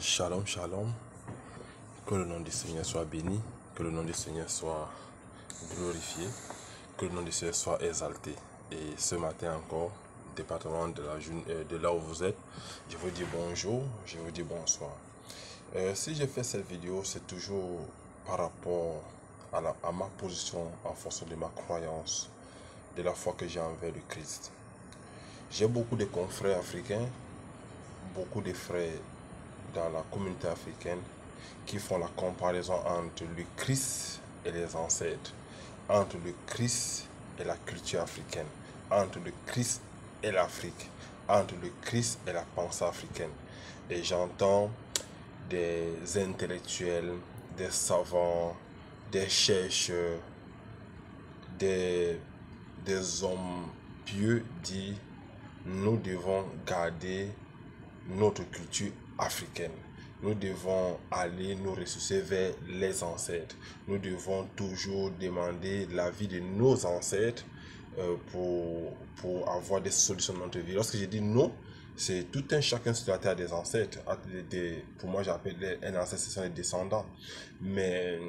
Shalom, shalom. Que le nom du Seigneur soit béni, que le nom du Seigneur soit glorifié, que le nom du Seigneur soit exalté. Et ce matin encore, département de là où vous êtes, je vous dis bonjour, je vous dis bonsoir. Si je fais cette vidéo, c'est toujours par rapport à ma position en fonction de ma croyance, de la foi que j'ai envers le Christ. J'ai beaucoup de confrères africains, beaucoup de frères dans la communauté africaine qui font la comparaison entre le Christ et les ancêtres, entre le Christ et la culture africaine, entre le Christ et l'Afrique, entre le Christ et la pensée africaine. Et j'entends des intellectuels, des savants, des chercheurs, des hommes pieux dire nous devons garder notre culture africaine. Nous devons aller nous ressourcer vers les ancêtres. Nous devons toujours demander l'avis de nos ancêtres pour avoir des solutions dans notre vie. Lorsque je dis non, c'est tout un chacun sur la terre des ancêtres. Pour moi, j'appelle un ancêtre, ce sont les descendants. Mais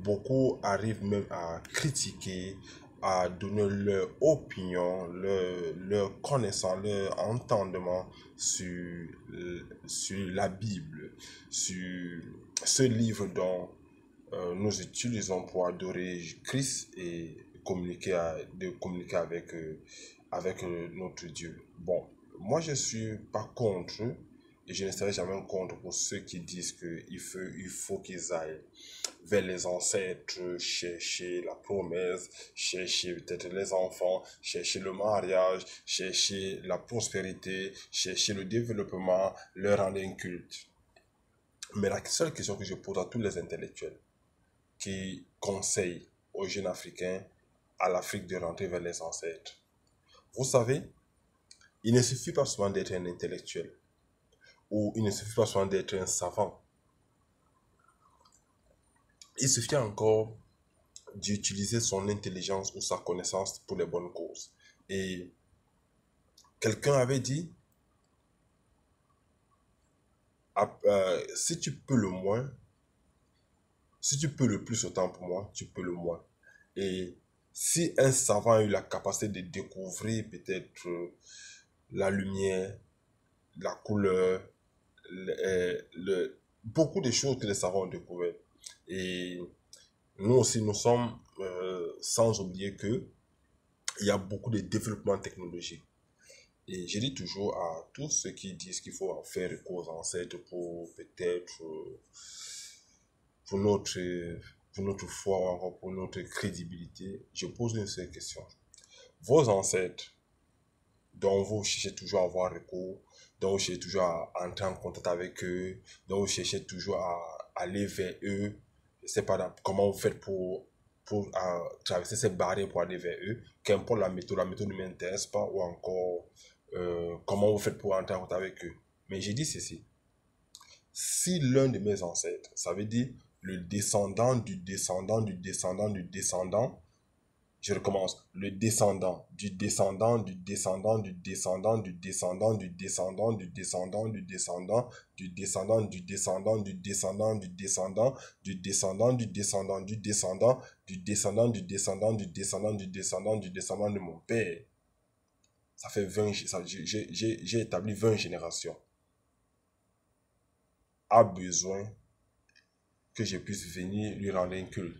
beaucoup arrivent même à critiquer, à donner leur opinion, leur connaissance, leur entendement sur la Bible, sur ce livre dont nous utilisons pour adorer Christ et communiquer avec notre Dieu. Bon, moi je suis pas contre, et je ne serai jamais contre pour ceux qui disent qu'il faut qu'ils aillent vers les ancêtres, chercher la promesse, chercher peut-être les enfants, chercher le mariage, chercher la prospérité, chercher le développement, leur rendre un culte. Mais la seule question que je pose à tous les intellectuels qui conseillent aux jeunes Africains, à l'Afrique de rentrer vers les ancêtres. Vous savez, il ne suffit pas seulement d'être un intellectuel, ou il ne suffit pas seulement d'être un savant. Il suffit encore d'utiliser son intelligence ou sa connaissance pour les bonnes causes. Et quelqu'un avait dit, si tu peux le moins, si tu peux le plus autant pour moi, tu peux le moins. Et si un savant a eu la capacité de découvrir peut-être la lumière, la couleur, beaucoup de choses que les savants ont découvert. Et nous aussi, nous sommes sans oublier que il y a beaucoup de développement technologique. Et je dis toujours à tous ceux qui disent qu'il faut en faire recours aux ancêtres pour peut-être pour notre foi ou encore pour notre crédibilité, je pose une seule question. Vos ancêtres, dont vous cherchez toujours à avoir recours, dont vous cherchez toujours à entrer en contact avec eux, dont vous cherchez toujours à aller vers eux, je ne sais pas comment vous faites pour traverser ces barrières pour aller vers eux, qu'importe la méthode ne m'intéresse pas, ou encore comment vous faites pour entrer en contact avec eux. Mais j'ai dit ceci, si l'un de mes ancêtres, ça veut dire le descendant du descendant du descendant du descendant, je recommence, le descendant du descendant du descendant du descendant du descendant du descendant du descendant du descendant du descendant du descendant du descendant du descendant du descendant du descendant du descendant du descendant du descendant du descendant du descendant du descendant de mon père. Ça fait 20, j'ai établi 20 générations. A besoin que je puisse venir lui rendre un culte.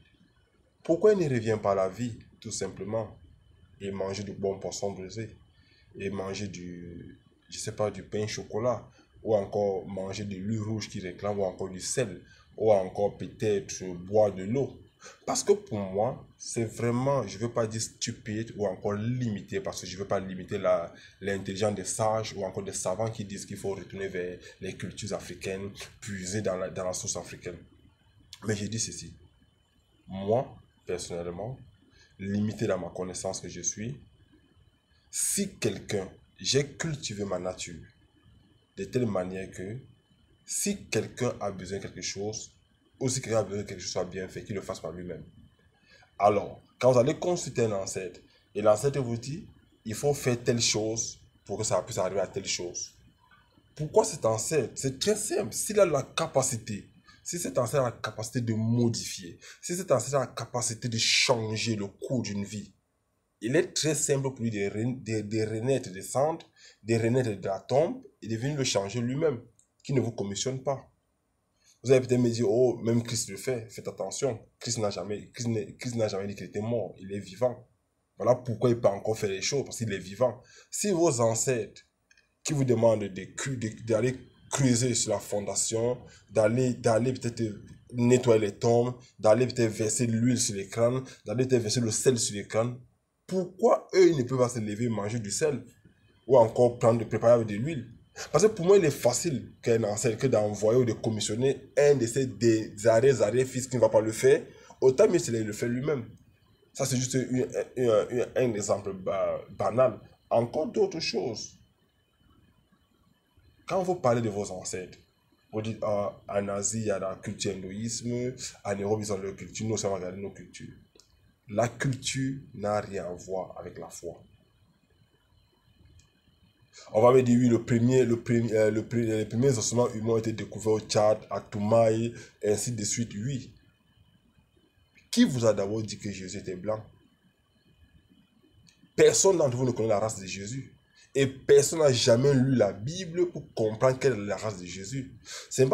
Pourquoi il ne revient pas à la vie, tout simplement, et manger du bon poisson brisé, et manger du pain chocolat, ou encore manger de l'huile rouge qui réclame, ou encore du sel, ou encore peut-être boire de l'eau. Parce que pour moi, c'est vraiment, je ne veux pas dire stupide ou encore limité, parce que je ne veux pas limiter l'intelligence des sages ou encore des savants qui disent qu'il faut retourner vers les cultures africaines, puiser dans la source africaine. Mais j'ai dit ceci, moi, personnellement, limité dans ma connaissance que je suis, si j'ai cultivé ma nature de telle manière que si quelqu'un a besoin de quelque chose, ou si quelqu'un a besoin que quelque chose soit bien fait, qu'il le fasse par lui-même. Alors, quand vous allez consulter un ancêtre, et l'ancêtre vous dit, il faut faire telle chose pour que ça puisse arriver à telle chose. Pourquoi cet ancêtre? C'est très simple. S'il a la capacité, si cet ancêtre a la capacité de modifier, si cet ancêtre a la capacité de changer le cours d'une vie, il est très simple pour lui de renaître des cendres, de renaître de la tombe et de venir le changer lui-même, qui ne vous commissionne pas. Vous allez peut-être me dire, oh, même Christ le fait, faites attention. Christ n'a jamais dit qu'il était mort, il est vivant. Voilà pourquoi il peut encore faire les choses, parce qu'il est vivant. Si vos ancêtres qui vous demandent d'aller creuser sur la fondation, d'aller peut-être nettoyer les tombes, d'aller peut-être verser l'huile sur les crânes, d'aller peut-être verser le sel sur les crânes, pourquoi eux, ils ne peuvent pas se lever et manger du sel ou encore préparer avec de l'huile? Parce que pour moi, il est facile qu'un ancêtre, que d'envoyer ou de commissionner un de ses arrière-fils qui ne va pas le faire, autant mieux s'il le fait lui-même. Ça, c'est juste un exemple banal. Encore d'autres choses. Quand vous parlez de vos ancêtres, vous dites, ah, en Asie, il y a la culture hindouisme, en Europe, ils ont leur culture, nous, on va regarder nos cultures. La culture n'a rien à voir avec la foi. On va me dire, oui, les premiers ossements humains ont été découverts au Tchad, à Toumaï, et ainsi de suite. Oui. Qui vous a d'abord dit que Jésus était blanc? Personne d'entre vous ne connaît la race de Jésus. Et personne n'a jamais lu la Bible pour comprendre quelle est la race de Jésus. C'est pas